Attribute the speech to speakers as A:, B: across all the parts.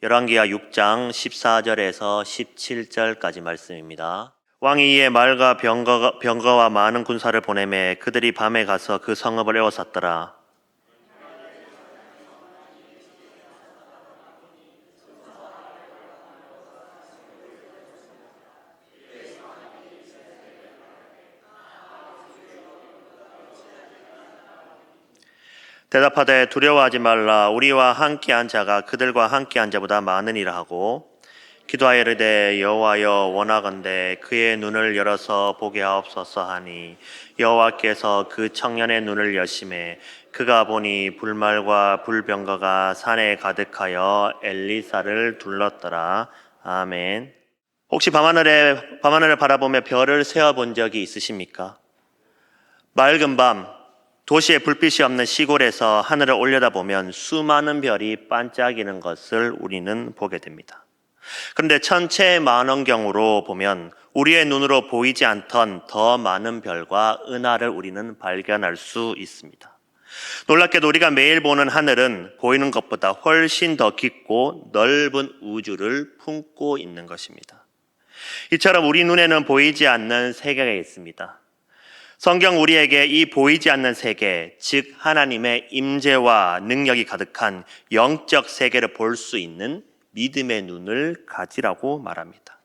A: 열왕기하 6장 14절에서 17절까지 말씀입니다. 왕이 이에 말과 병거와 많은 군사를 보내매 그들이 밤에 가서 그 성읍을 에워쌌더라. 대답하되 두려워하지 말라. 우리와 함께한 자가 그들과 함께한 자보다 많으니라 하고 기도하여 이르되 여호와여 원하건대 그의 눈을 열어서 보게 하옵소서 하니 여호와께서 그 청년의 눈을 여심해 그가 보니 불말과 불병거가 산에 가득하여 엘리사를 둘렀더라. 아멘. 혹시 밤하늘을 바라보며 별을 세어본 적이 있으십니까? 맑은 밤 도시에 불빛이 없는 시골에서 하늘을 올려다보면 수많은 별이 반짝이는 것을 우리는 보게 됩니다. 그런데 천체의 망원경으로 보면 우리의 눈으로 보이지 않던 더 많은 별과 은하를 우리는 발견할 수 있습니다. 놀랍게도 우리가 매일 보는 하늘은 보이는 것보다 훨씬 더 깊고 넓은 우주를 품고 있는 것입니다. 이처럼 우리 눈에는 보이지 않는 세계가 있습니다. 성경 우리에게 이 보이지 않는 세계, 즉 하나님의 임재와 능력이 가득한 영적 세계를 볼 수 있는 믿음의 눈을 가지라고 말합니다.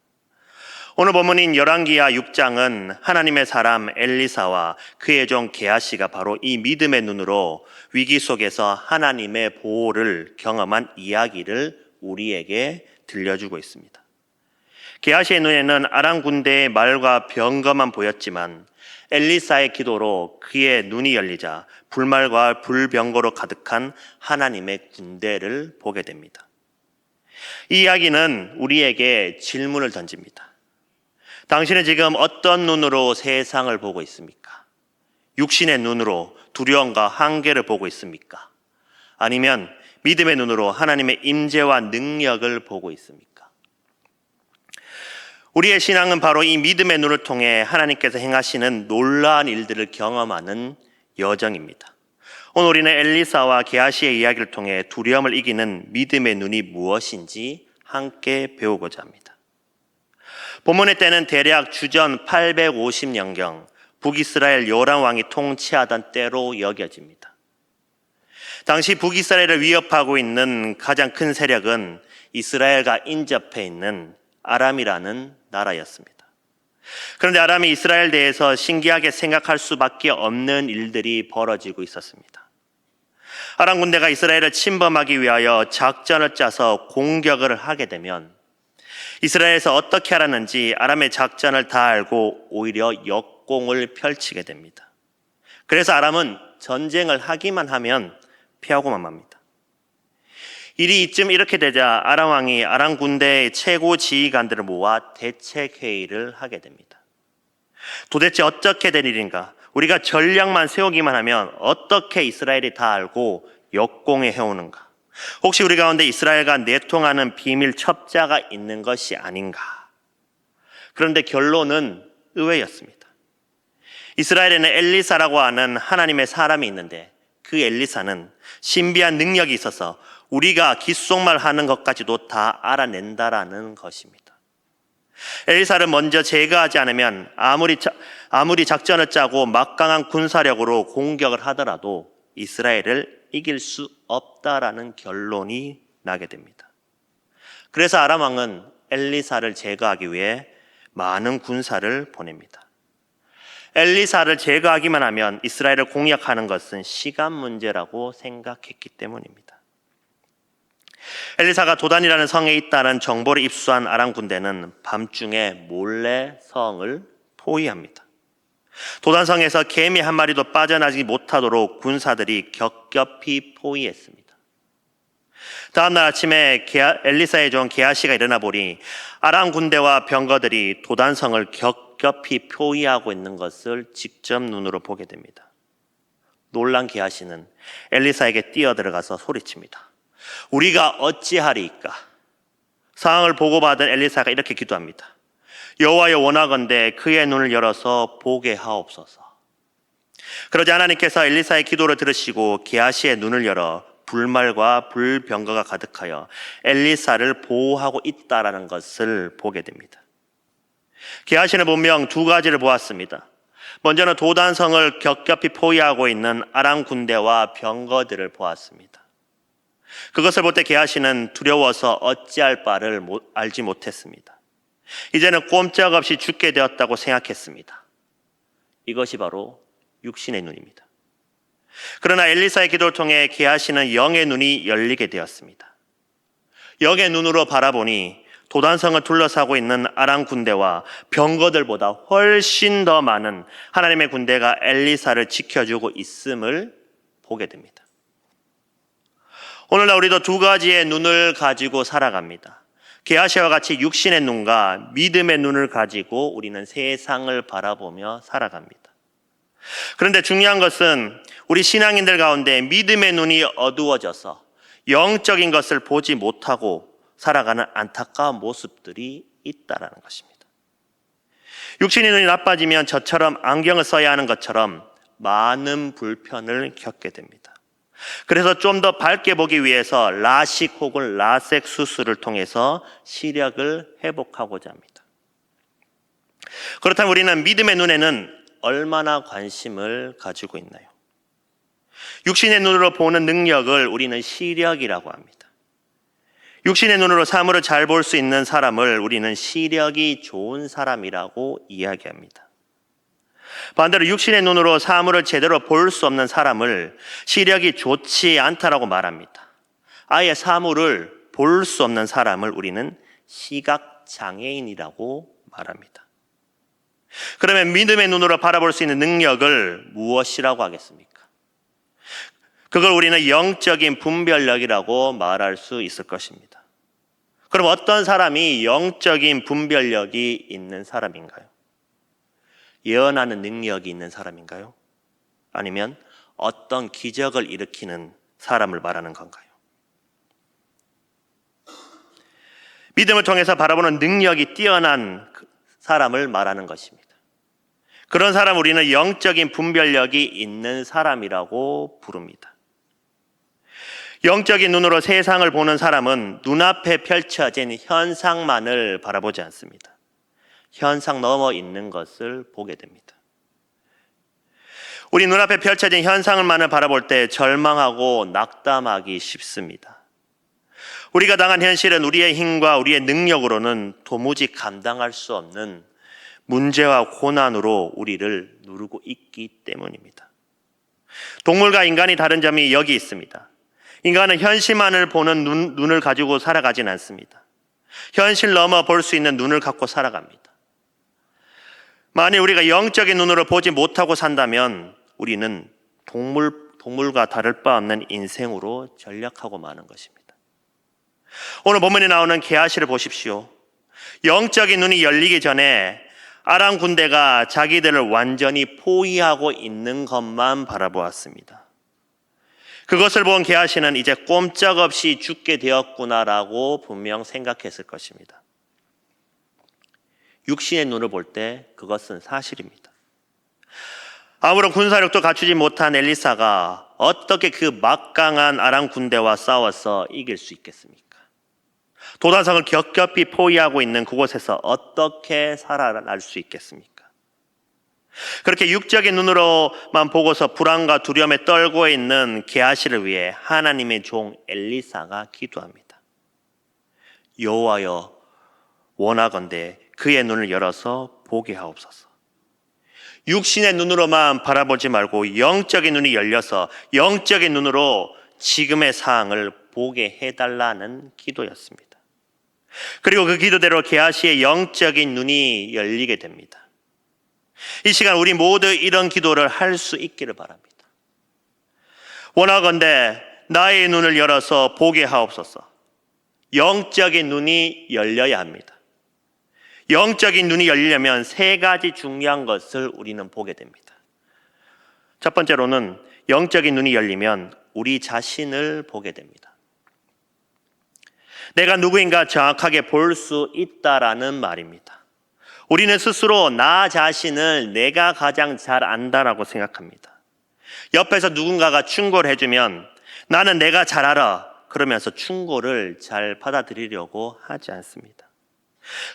A: 오늘 본문인 열왕기하 6장은 하나님의 사람 엘리사와 그의 종 게하시가 바로 이 믿음의 눈으로 위기 속에서 하나님의 보호를 경험한 이야기를 우리에게 들려주고 있습니다. 게하시의 눈에는 아람 군대의 말과 병거만 보였지만 엘리사의 기도로 그의 눈이 열리자 불말과 불병거로 가득한 하나님의 군대를 보게 됩니다. 이 이야기는 우리에게 질문을 던집니다. 당신은 지금 어떤 눈으로 세상을 보고 있습니까? 육신의 눈으로 두려움과 한계를 보고 있습니까? 아니면 믿음의 눈으로 하나님의 임재와 능력을 보고 있습니까? 우리의 신앙은 바로 이 믿음의 눈을 통해 하나님께서 행하시는 놀라운 일들을 경험하는 여정입니다. 오늘 우리는 엘리사와 게하시의 이야기를 통해 두려움을 이기는 믿음의 눈이 무엇인지 함께 배우고자 합니다. 본문의 때는 대략 주전 850년경 북이스라엘 요람 왕이 통치하던 때로 여겨집니다. 당시 북이스라엘을 위협하고 있는 가장 큰 세력은 이스라엘과 인접해 있는 아람이라는 나라였습니다. 그런데 아람이 이스라엘 대해서 신기하게 생각할 수밖에 없는 일들이 벌어지고 있었습니다. 아람 군대가 이스라엘을 침범하기 위하여 작전을 짜서 공격을 하게 되면 이스라엘에서 어떻게 하라는지 아람의 작전을 다 알고 오히려 역공을 펼치게 됩니다. 그래서 아람은 전쟁을 하기만 하면 피하고만 맙니다. 일이 이쯤 이렇게 되자 아람 왕이 아람 군대의 최고 지휘관들을 모아 대책회의를 하게 됩니다. 도대체 어떻게 된 일인가? 우리가 전략만 세우기만 하면 어떻게 이스라엘이 다 알고 역공해 해오는가? 혹시 우리 가운데 이스라엘과 내통하는 비밀 첩자가 있는 것이 아닌가? 그런데 결론은 의외였습니다. 이스라엘에는 엘리사라고 하는 하나님의 사람이 있는데 그 엘리사는 신비한 능력이 있어서 우리가 귓속말 하는 것까지도 다 알아낸다라는 것입니다. 엘리사를 먼저 제거하지 않으면 아무리 작전을 짜고 막강한 군사력으로 공격을 하더라도 이스라엘을 이길 수 없다라는 결론이 나게 됩니다. 그래서 아람 왕은 엘리사를 제거하기 위해 많은 군사를 보냅니다. 엘리사를 제거하기만 하면 이스라엘을 공략하는 것은 시간 문제라고 생각했기 때문입니다. 엘리사가 도단이라는 성에 있다는 정보를 입수한 아람 군대는 밤중에 몰래 성을 포위합니다. 도단성에서 개미 한 마리도 빠져나가지 못하도록 군사들이 겹겹이 포위했습니다. 다음날 아침에 엘리사의 종 게하시가 일어나 보니 아람 군대와 병거들이 도단성을 겹겹이 포위하고 있는 것을 직접 눈으로 보게 됩니다. 놀란 게하시는 엘리사에게 뛰어들어가서 소리칩니다. 우리가 어찌하리이까? 상황을 보고받은 엘리사가 이렇게 기도합니다. 여호와여 원하건대 그의 눈을 열어서 보게 하옵소서. 그러자 하나님께서 엘리사의 기도를 들으시고 게하시의 눈을 열어 불말과 불병거가 가득하여 엘리사를 보호하고 있다라는 것을 보게 됩니다. 게하시는 분명 두 가지를 보았습니다. 먼저는 도단성을 겹겹이 포위하고 있는 아람 군대와 병거들을 보았습니다. 그것을 볼 때 게하시는 두려워서 어찌할 바를 알지 못했습니다. 이제는 꼼짝없이 죽게 되었다고 생각했습니다. 이것이 바로 육신의 눈입니다. 그러나 엘리사의 기도를 통해 게하시는 영의 눈이 열리게 되었습니다. 영의 눈으로 바라보니 도단성을 둘러싸고 있는 아람 군대와 병거들보다 훨씬 더 많은 하나님의 군대가 엘리사를 지켜주고 있음을 보게 됩니다. 오늘날 우리도 두 가지의 눈을 가지고 살아갑니다. 게하시와 같이 육신의 눈과 믿음의 눈을 가지고 우리는 세상을 바라보며 살아갑니다. 그런데 중요한 것은 우리 신앙인들 가운데 믿음의 눈이 어두워져서 영적인 것을 보지 못하고 살아가는 안타까운 모습들이 있다라는 것입니다. 육신의 눈이 나빠지면 저처럼 안경을 써야 하는 것처럼 많은 불편을 겪게 됩니다. 그래서 좀 더 밝게 보기 위해서 라식 혹은 라섹 수술을 통해서 시력을 회복하고자 합니다. 그렇다면 우리는 믿음의 눈에는 얼마나 관심을 가지고 있나요? 육신의 눈으로 보는 능력을 우리는 시력이라고 합니다. 육신의 눈으로 사물을 잘 볼 수 있는 사람을 우리는 시력이 좋은 사람이라고 이야기합니다. 반대로 육신의 눈으로 사물을 제대로 볼 수 없는 사람을 시력이 좋지 않다라고 말합니다. 아예 사물을 볼 수 없는 사람을 우리는 시각장애인이라고 말합니다. 그러면 믿음의 눈으로 바라볼 수 있는 능력을 무엇이라고 하겠습니까? 그걸 우리는 영적인 분별력이라고 말할 수 있을 것입니다. 그럼 어떤 사람이 영적인 분별력이 있는 사람인가요? 예언하는 능력이 있는 사람인가요? 아니면 어떤 기적을 일으키는 사람을 말하는 건가요? 믿음을 통해서 바라보는 능력이 뛰어난 사람을 말하는 것입니다. 그런 사람 우리는 영적인 분별력이 있는 사람이라고 부릅니다. 영적인 눈으로 세상을 보는 사람은 눈앞에 펼쳐진 현상만을 바라보지 않습니다. 현상 넘어 있는 것을 보게 됩니다. 우리 눈앞에 펼쳐진 현상만을 바라볼 때 절망하고 낙담하기 쉽습니다. 우리가 당한 현실은 우리의 힘과 우리의 능력으로는 도무지 감당할 수 없는 문제와 고난으로 우리를 누르고 있기 때문입니다. 동물과 인간이 다른 점이 여기 있습니다. 인간은 현실만을 보는 눈을 가지고 살아가진 않습니다. 현실 넘어 볼 수 있는 눈을 갖고 살아갑니다. 만일 우리가 영적인 눈으로 보지 못하고 산다면 우리는 동물과 다를 바 없는 인생으로 전락하고 마는 것입니다. 오늘 본문에 나오는 게하시를 보십시오. 영적인 눈이 열리기 전에 아람 군대가 자기들을 완전히 포위하고 있는 것만 바라보았습니다. 그것을 본 게하시는 이제 꼼짝없이 죽게 되었구나라고 분명 생각했을 것입니다. 육신의 눈을 볼 때 그것은 사실입니다. 아무런 군사력도 갖추지 못한 엘리사가 어떻게 그 막강한 아람 군대와 싸워서 이길 수 있겠습니까? 도단성을 겹겹이 포위하고 있는 그곳에서 어떻게 살아날 수 있겠습니까? 그렇게 육적인 눈으로만 보고서 불안과 두려움에 떨고 있는 게하시를 위해 하나님의 종 엘리사가 기도합니다. 여호와여, 원하건대 그의 눈을 열어서 보게 하옵소서. 육신의 눈으로만 바라보지 말고 영적인 눈이 열려서 영적인 눈으로 지금의 상황을 보게 해달라는 기도였습니다. 그리고 그 기도대로 게하시의 영적인 눈이 열리게 됩니다. 이 시간 우리 모두 이런 기도를 할 수 있기를 바랍니다. 원하건대 나의 눈을 열어서 보게 하옵소서. 영적인 눈이 열려야 합니다. 영적인 눈이 열리려면 세 가지 중요한 것을 우리는 보게 됩니다. 첫 번째로는 영적인 눈이 열리면 우리 자신을 보게 됩니다. 내가 누구인가 정확하게 볼 수 있다라는 말입니다. 우리는 스스로 나 자신을 내가 가장 잘 안다라고 생각합니다. 옆에서 누군가가 충고를 해주면 나는 내가 잘 알아. 그러면서 충고를 잘 받아들이려고 하지 않습니다.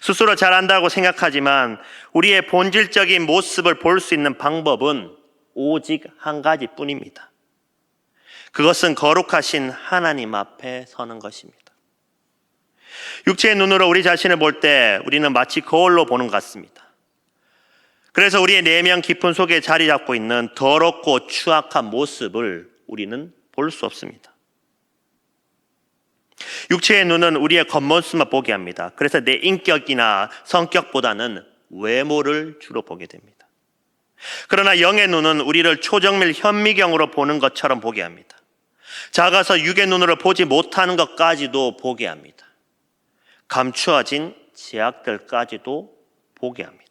A: 스스로 잘한다고 생각하지만 우리의 본질적인 모습을 볼 수 있는 방법은 오직 한 가지뿐입니다. 그것은 거룩하신 하나님 앞에 서는 것입니다. 육체의 눈으로 우리 자신을 볼 때 우리는 마치 거울로 보는 것 같습니다. 그래서 우리의 내면 깊은 속에 자리 잡고 있는 더럽고 추악한 모습을 우리는 볼 수 없습니다. 육체의 눈은 우리의 겉모습만 보게 합니다. 그래서 내 인격이나 성격보다는 외모를 주로 보게 됩니다. 그러나 영의 눈은 우리를 초정밀 현미경으로 보는 것처럼 보게 합니다. 작아서 육의 눈으로 보지 못하는 것까지도 보게 합니다. 감추어진 죄악들까지도 보게 합니다.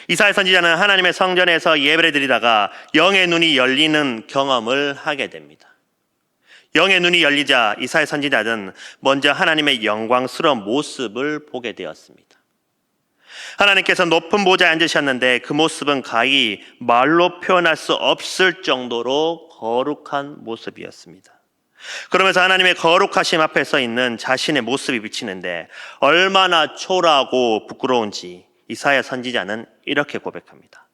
A: 이사야 선지자는 하나님의 성전에서 예배를 드리다가 영의 눈이 열리는 경험을 하게 됩니다. 영의 눈이 열리자 이사야 선지자는 먼저 하나님의 영광스러운 모습을 보게 되었습니다. 하나님께서 높은 보좌에 앉으셨는데 그 모습은 가히 말로 표현할 수 없을 정도로 거룩한 모습이었습니다. 그러면서 하나님의 거룩하심 앞에 서 있는 자신의 모습이 비치는데 얼마나 초라하고 부끄러운지 이사야 선지자는 이렇게 고백합니다.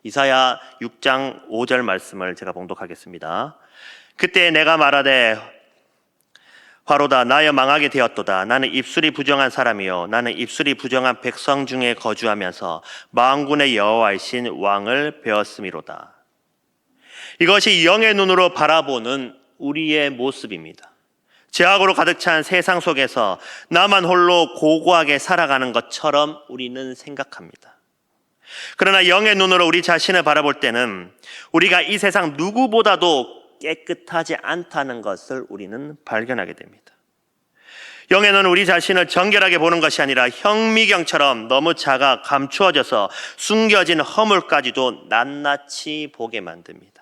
A: 이사야 6장 5절 말씀을 제가 봉독하겠습니다. 그때 내가 말하되 화로다 나여 망하게 되었도다. 나는 입술이 부정한 사람이요 나는 입술이 부정한 백성 중에 거주하면서 만군의 여호와이신 왕을 배웠음이로다. 이것이 영의 눈으로 바라보는 우리의 모습입니다. 죄악으로 가득 찬 세상 속에서 나만 홀로 고고하게 살아가는 것처럼 우리는 생각합니다. 그러나 영의 눈으로 우리 자신을 바라볼 때는 우리가 이 세상 누구보다도 깨끗하지 않다는 것을 우리는 발견하게 됩니다. 영의 눈은 우리 자신을 정결하게 보는 것이 아니라 현미경처럼 너무 작아 감추어져서 숨겨진 허물까지도 낱낱이 보게 만듭니다.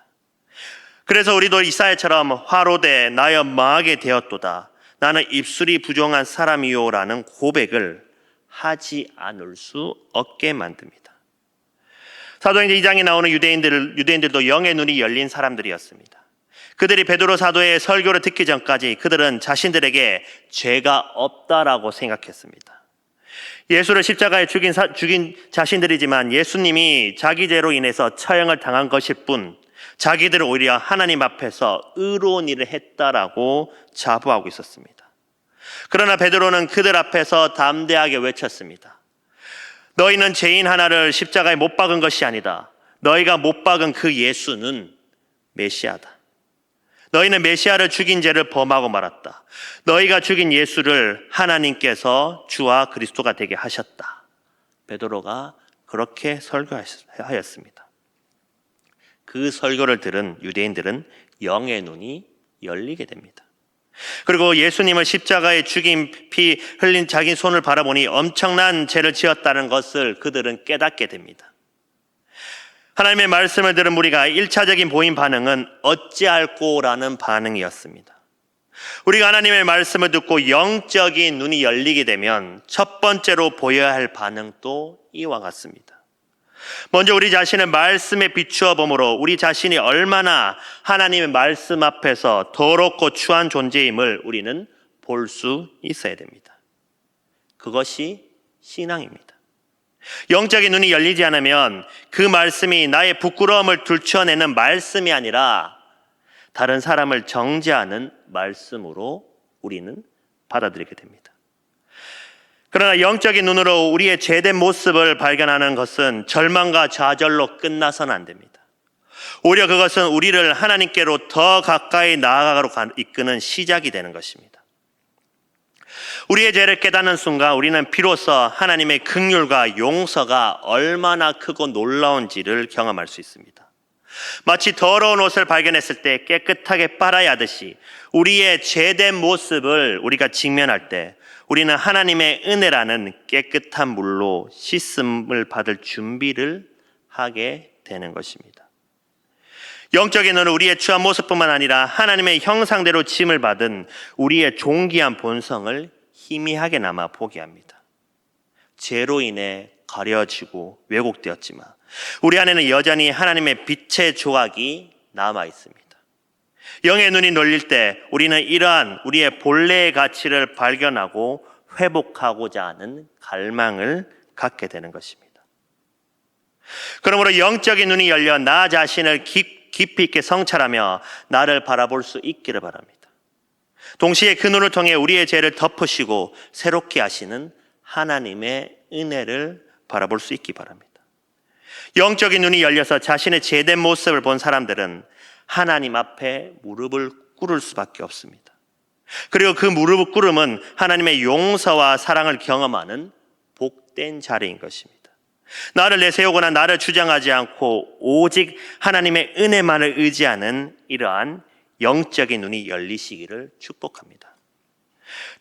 A: 그래서 우리도 이사야처럼 화로되 나여 망하게 되었도다. 나는 입술이 부정한 사람이요라는 고백을 하지 않을 수 없게 만듭니다. 사도행전 2장에 나오는 유대인들도 영의 눈이 열린 사람들이었습니다. 그들이 베드로 사도의 설교를 듣기 전까지 그들은 자신들에게 죄가 없다라고 생각했습니다. 예수를 십자가에 죽인 자신들이지만 예수님이 자기 죄로 인해서 처형을 당한 것일 뿐 자기들은 오히려 하나님 앞에서 의로운 일을 했다라고 자부하고 있었습니다. 그러나 베드로는 그들 앞에서 담대하게 외쳤습니다. 너희는 죄인 하나를 십자가에 못 박은 것이 아니다. 너희가 못 박은 그 예수는 메시아다. 너희는 메시아를 죽인 죄를 범하고 말았다. 너희가 죽인 예수를 하나님께서 주와 그리스도가 되게 하셨다. 베드로가 그렇게 설교하였습니다. 그 설교를 들은 유대인들은 영의 눈이 열리게 됩니다. 그리고 예수님을 십자가에 죽인 피 흘린 자기 손을 바라보니 엄청난 죄를 지었다는 것을 그들은 깨닫게 됩니다. 하나님의 말씀을 들은 무리가 1차적인 보인 반응은 어찌할꼬라는 반응이었습니다. 우리가 하나님의 말씀을 듣고 영적인 눈이 열리게 되면 첫 번째로 보여야 할 반응도 이와 같습니다. 먼저 우리 자신을 말씀에 비추어 보므로 우리 자신이 얼마나 하나님의 말씀 앞에서 더럽고 추한 존재임을 우리는 볼 수 있어야 됩니다. 그것이 신앙입니다. 영적인 눈이 열리지 않으면 그 말씀이 나의 부끄러움을 들춰내는 말씀이 아니라 다른 사람을 정죄하는 말씀으로 우리는 받아들이게 됩니다. 그러나 영적인 눈으로 우리의 죄된 모습을 발견하는 것은 절망과 좌절로 끝나서는 안 됩니다. 오히려 그것은 우리를 하나님께로 더 가까이 나아가도록 이끄는 시작이 되는 것입니다. 우리의 죄를 깨닫는 순간 우리는 비로소 하나님의 긍휼과 용서가 얼마나 크고 놀라운지를 경험할 수 있습니다. 마치 더러운 옷을 발견했을 때 깨끗하게 빨아야 하듯이 우리의 죄된 모습을 우리가 직면할 때 우리는 하나님의 은혜라는 깨끗한 물로 씻음을 받을 준비를 하게 되는 것입니다. 영적인 눈은 우리의 추한 모습뿐만 아니라 하나님의 형상대로 지음을 받은 우리의 존귀한 본성을 희미하게나마 보게 합니다. 죄로 인해 가려지고 왜곡되었지만 우리 안에는 여전히 하나님의 빛의 조각이 남아 있습니다. 영의 눈이 열릴 때 우리는 이러한 우리의 본래의 가치를 발견하고 회복하고자 하는 갈망을 갖게 되는 것입니다. 그러므로 영적인 눈이 열려 나 자신을 깊이 있게 성찰하며 나를 바라볼 수 있기를 바랍니다. 동시에 그 눈을 통해 우리의 죄를 덮으시고 새롭게 하시는 하나님의 은혜를 바라볼 수 있기 바랍니다. 영적인 눈이 열려서 자신의 죄된 모습을 본 사람들은 하나님 앞에 무릎을 꿇을 수밖에 없습니다. 그리고 그 무릎을 꿇음은 하나님의 용서와 사랑을 경험하는 복된 자리인 것입니다. 나를 내세우거나 나를 주장하지 않고 오직 하나님의 은혜만을 의지하는 이러한 영적인 눈이 열리시기를 축복합니다.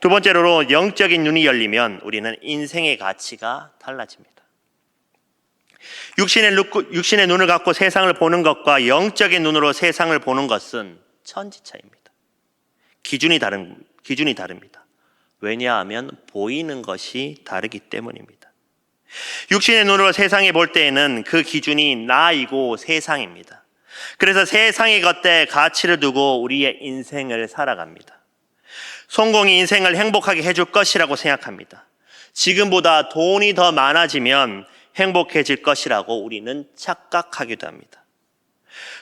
A: 두 번째로 영적인 눈이 열리면 우리는 인생의 가치가 달라집니다. 육신의 눈을 갖고 세상을 보는 것과 영적인 눈으로 세상을 보는 것은 천지차이입니다. 기준이 다릅니다. 왜냐하면 보이는 것이 다르기 때문입니다. 육신의 눈으로 세상에 볼 때에는 그 기준이 나이고 세상입니다. 그래서 세상의 것에 가치를 두고 우리의 인생을 살아갑니다. 성공이 인생을 행복하게 해줄 것이라고 생각합니다. 지금보다 돈이 더 많아지면 행복해질 것이라고 우리는 착각하기도 합니다.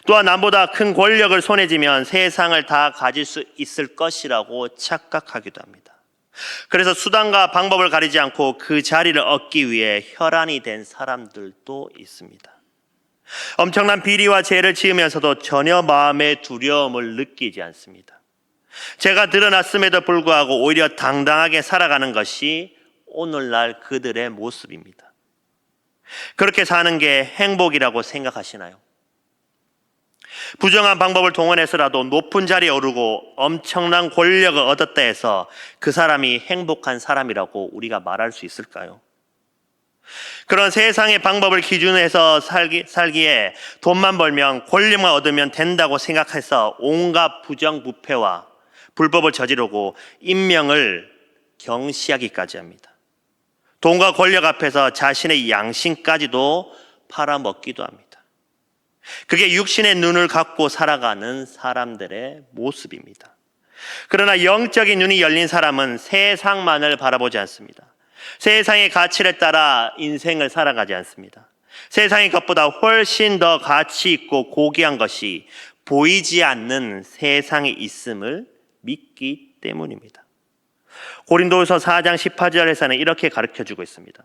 A: 또한 남보다 큰 권력을 손에 쥐면 세상을 다 가질 수 있을 것이라고 착각하기도 합니다. 그래서 수단과 방법을 가리지 않고 그 자리를 얻기 위해 혈안이 된 사람들도 있습니다. 엄청난 비리와 죄를 지으면서도 전혀 마음의 두려움을 느끼지 않습니다. 죄가 드러났음에도 불구하고 오히려 당당하게 살아가는 것이 오늘날 그들의 모습입니다. 그렇게 사는 게 행복이라고 생각하시나요? 부정한 방법을 동원해서라도 높은 자리에 오르고 엄청난 권력을 얻었다 해서 그 사람이 행복한 사람이라고 우리가 말할 수 있을까요? 그런 세상의 방법을 기준해서 살기에 돈만 벌면 권력만 얻으면 된다고 생각해서 온갖 부정부패와 불법을 저지르고 인명을 경시하기까지 합니다. 돈과 권력 앞에서 자신의 양심까지도 팔아먹기도 합니다. 그게 육신의 눈을 갖고 살아가는 사람들의 모습입니다. 그러나 영적인 눈이 열린 사람은 세상만을 바라보지 않습니다. 세상의 가치를 따라 인생을 살아가지 않습니다. 세상의 것보다 훨씬 더 가치 있고 고귀한 것이 보이지 않는 세상에 있음을 믿기 때문입니다. 고린도후서 4장 18절에서는 이렇게 가르쳐주고 있습니다.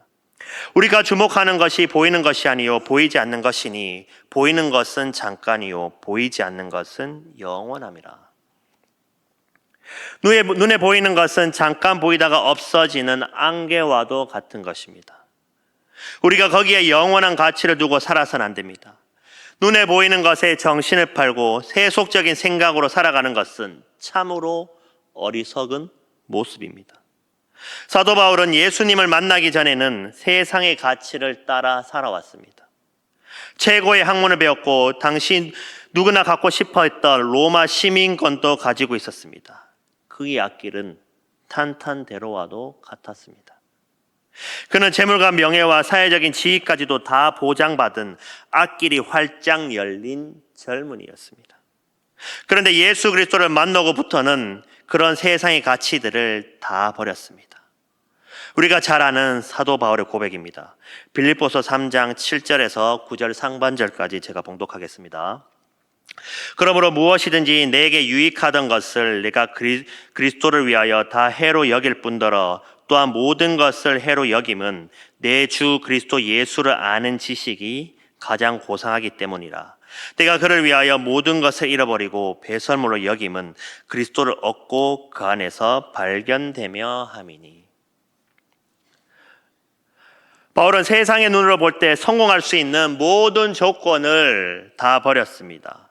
A: 우리가 주목하는 것이 보이는 것이 아니요 보이지 않는 것이니 보이는 것은 잠깐이요 보이지 않는 것은 영원함이라. 눈에 보이는 것은 잠깐 보이다가 없어지는 안개와도 같은 것입니다. 우리가 거기에 영원한 가치를 두고 살아서는 안 됩니다. 눈에 보이는 것에 정신을 팔고 세속적인 생각으로 살아가는 것은 참으로 어리석은 모습입니다. 사도 바울은 예수님을 만나기 전에는 세상의 가치를 따라 살아왔습니다. 최고의 학문을 배웠고 당시 누구나 갖고 싶어 했던 로마 시민권도 가지고 있었습니다. 그의 앞길은 탄탄대로와도 같았습니다. 그는 재물과 명예와 사회적인 지위까지도 다 보장받은 앞길이 활짝 열린 젊은이였습니다. 그런데 예수 그리스도를 만나고부터는 그런 세상의 가치들을 다 버렸습니다. 우리가 잘 아는 사도 바울의 고백입니다. 빌립보서 3장 7절에서 9절 상반절까지 제가 봉독하겠습니다. 그러므로 무엇이든지 내게 유익하던 것을 내가 그리스도를 위하여 다 해로 여길 뿐더러 또한 모든 것을 해로 여김은 내 주 그리스도 예수를 아는 지식이 가장 고상하기 때문이라. 내가 그를 위하여 모든 것을 잃어버리고 배설물로 여김은 그리스도를 얻고 그 안에서 발견되며 함이니. 바울은 세상의 눈으로 볼 때 성공할 수 있는 모든 조건을 다 버렸습니다.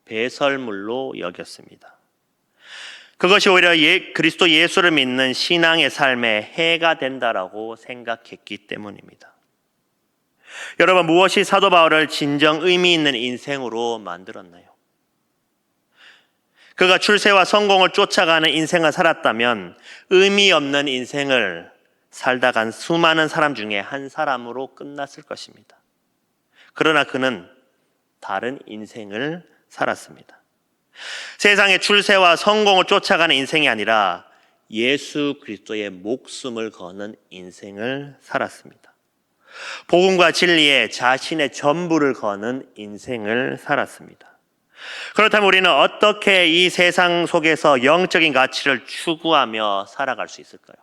A: 배설물로 여겼습니다. 그것이 오히려 그리스도 예수를 믿는 신앙의 삶에 해가 된다라고 생각했기 때문입니다. 여러분, 무엇이 사도 바울을 진정 의미 있는 인생으로 만들었나요? 그가 출세와 성공을 쫓아가는 인생을 살았다면 의미 없는 인생을 살다 간 수많은 사람 중에 한 사람으로 끝났을 것입니다. 그러나 그는 다른 인생을 살았습니다. 세상의 출세와 성공을 쫓아가는 인생이 아니라 예수 그리스도의 목숨을 거는 인생을 살았습니다. 복음과 진리에 자신의 전부를 거는 인생을 살았습니다. 그렇다면 우리는 어떻게 이 세상 속에서 영적인 가치를 추구하며 살아갈 수 있을까요?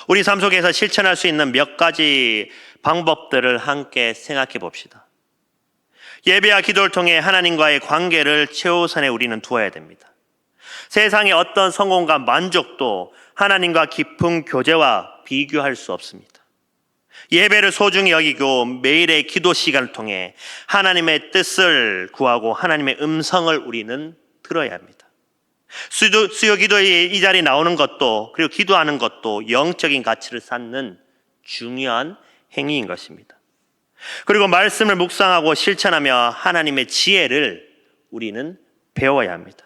A: 우리 삶 속에서 실천할 수 있는 몇 가지 방법들을 함께 생각해 봅시다. 예배와 기도를 통해 하나님과의 관계를 최우선에 우리는 두어야 됩니다. 세상의 어떤 성공과 만족도 하나님과 깊은 교제와 비교할 수 없습니다. 예배를 소중히 여기고 매일의 기도 시간을 통해 하나님의 뜻을 구하고 하나님의 음성을 우리는 들어야 합니다. 수요 기도의 이 자리에 나오는 것도, 그리고 기도하는 것도 영적인 가치를 쌓는 중요한 행위인 것입니다. 그리고 말씀을 묵상하고 실천하며 하나님의 지혜를 우리는 배워야 합니다.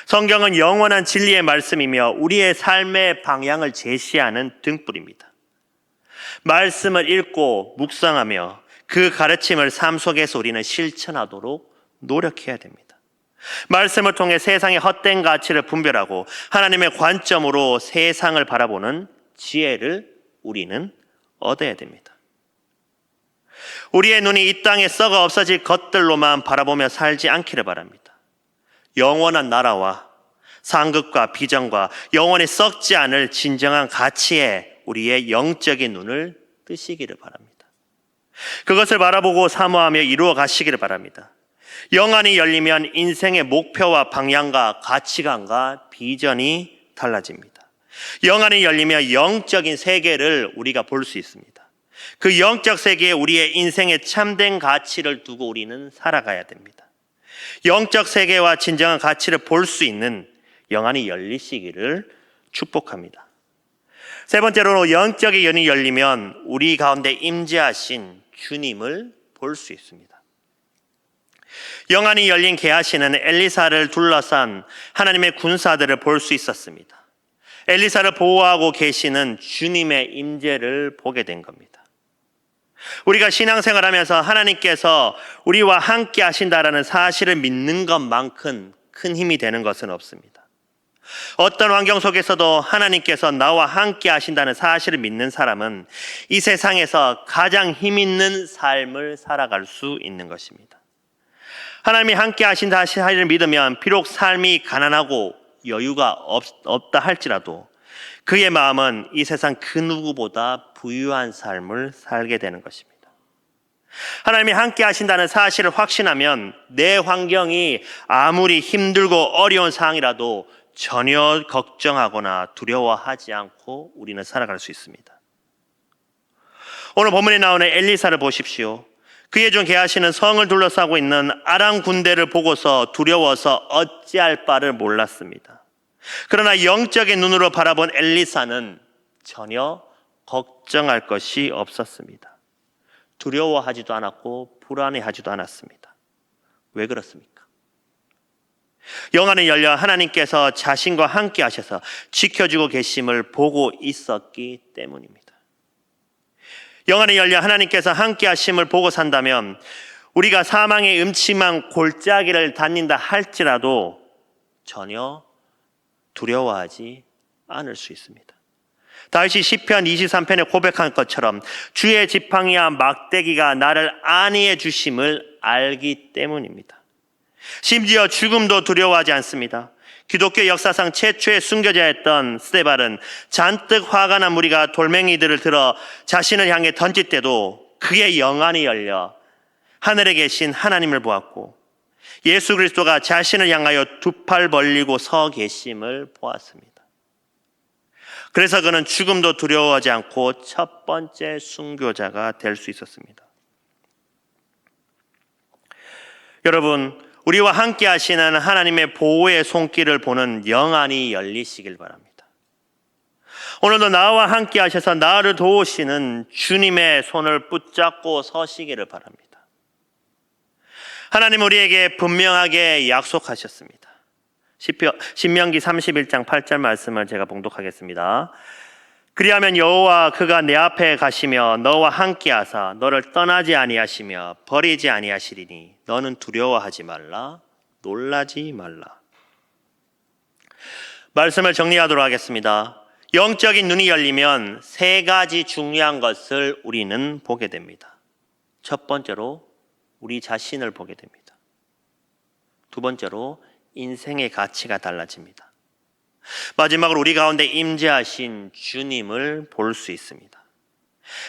A: 성경은 영원한 진리의 말씀이며 우리의 삶의 방향을 제시하는 등불입니다. 말씀을 읽고 묵상하며 그 가르침을 삶 속에서 우리는 실천하도록 노력해야 됩니다. 말씀을 통해 세상의 헛된 가치를 분별하고 하나님의 관점으로 세상을 바라보는 지혜를 우리는 얻어야 됩니다. 우리의 눈이 이 땅에 썩어 없어질 것들로만 바라보며 살지 않기를 바랍니다. 영원한 나라와 상급과 비전과 영원히 썩지 않을 진정한 가치에 우리의 영적인 눈을 뜨시기를 바랍니다. 그것을 바라보고 사모하며 이루어 가시기를 바랍니다. 영안이 열리면 인생의 목표와 방향과 가치관과 비전이 달라집니다. 영안이 열리면 영적인 세계를 우리가 볼 수 있습니다. 그 영적 세계에 우리의 인생의 참된 가치를 두고 우리는 살아가야 됩니다. 영적 세계와 진정한 가치를 볼 수 있는 영안이 열리시기를 축복합니다. 세 번째로 영적인 연이 열리면 우리 가운데 임재하신 주님을 볼 수 있습니다. 영안이 열린 게하시는 엘리사를 둘러싼 하나님의 군사들을 볼 수 있었습니다. 엘리사를 보호하고 계시는 주님의 임재를 보게 된 겁니다. 우리가 신앙생활하면서 하나님께서 우리와 함께 하신다라는 사실을 믿는 것만큼 큰 힘이 되는 것은 없습니다. 어떤 환경 속에서도 하나님께서 나와 함께 하신다는 사실을 믿는 사람은 이 세상에서 가장 힘 있는 삶을 살아갈 수 있는 것입니다. 하나님이 함께 하신다 사실을 믿으면 비록 삶이 가난하고 여유가 없다 할지라도 그의 마음은 이 세상 그 누구보다 부유한 삶을 살게 되는 것입니다. 하나님이 함께 하신다는 사실을 확신하면 내 환경이 아무리 힘들고 어려운 상황이라도 전혀 걱정하거나 두려워하지 않고 우리는 살아갈 수 있습니다. 오늘 본문에 나오는 엘리사를 보십시오. 그의 중 게하시는 성을 둘러싸고 있는 아람 군대를 보고서 두려워서 어찌할 바를 몰랐습니다. 그러나 영적인 눈으로 바라본 엘리사는 전혀 걱정할 것이 없었습니다. 두려워하지도 않았고 불안해하지도 않았습니다. 왜 그렇습니까? 영안이 열려 하나님께서 자신과 함께 하셔서 지켜주고 계심을 보고 있었기 때문입니다. 영안이 열려 하나님께서 함께 하심을 보고 산다면 우리가 사망의 음침한 골짜기를 다닌다 할지라도 전혀 두려워하지 않을 수 있습니다. 다윗이 시편 23편에 고백한 것처럼 주의 지팡이와 막대기가 나를 안위해 주심을 알기 때문입니다. 심지어 죽음도 두려워하지 않습니다. 기독교 역사상 최초의 순교자였던 스데반은 잔뜩 화가 난 무리가 돌멩이들을 들어 자신을 향해 던질 때도 그의 영안이 열려 하늘에 계신 하나님을 보았고 예수 그리스도가 자신을 향하여 두 팔 벌리고 서 계심을 보았습니다. 그래서 그는 죽음도 두려워하지 않고 첫 번째 순교자가 될 수 있었습니다. 여러분, 우리와 함께 하시는 하나님의 보호의 손길을 보는 영안이 열리시길 바랍니다. 오늘도 나와 함께 하셔서 나를 도우시는 주님의 손을 붙잡고 서시기를 바랍니다. 하나님 우리에게 분명하게 약속하셨습니다. 신명기 31장 8절 말씀을 제가 봉독하겠습니다. 그리하면 여호와 그가 내 앞에 가시며 너와 함께 하사 너를 떠나지 아니하시며 버리지 아니하시리니 너는 두려워하지 말라. 놀라지 말라. 말씀을 정리하도록 하겠습니다. 영적인 눈이 열리면 세 가지 중요한 것을 우리는 보게 됩니다. 첫 번째로 우리 자신을 보게 됩니다. 두 번째로 인생의 가치가 달라집니다. 마지막으로 우리 가운데 임재하신 주님을 볼 수 있습니다.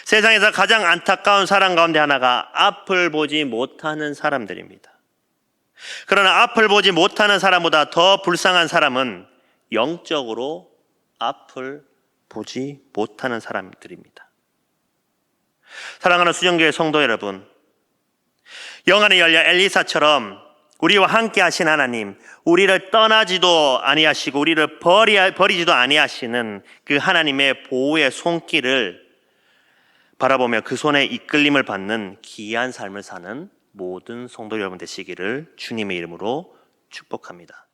A: 세상에서 가장 안타까운 사람 가운데 하나가 앞을 보지 못하는 사람들입니다. 그러나 앞을 보지 못하는 사람보다 더 불쌍한 사람은 영적으로 앞을 보지 못하는 사람들입니다. 사랑하는 수정교회 성도 여러분, 영안이 열려 엘리사처럼 우리와 함께 하신 하나님, 우리를 떠나지도 아니하시고 우리를 버리지도 아니하시는 그 하나님의 보호의 손길을 바라보며 그 손에 이끌림을 받는 귀한 삶을 사는 모든 성도 여러분 되시기를 주님의 이름으로 축복합니다.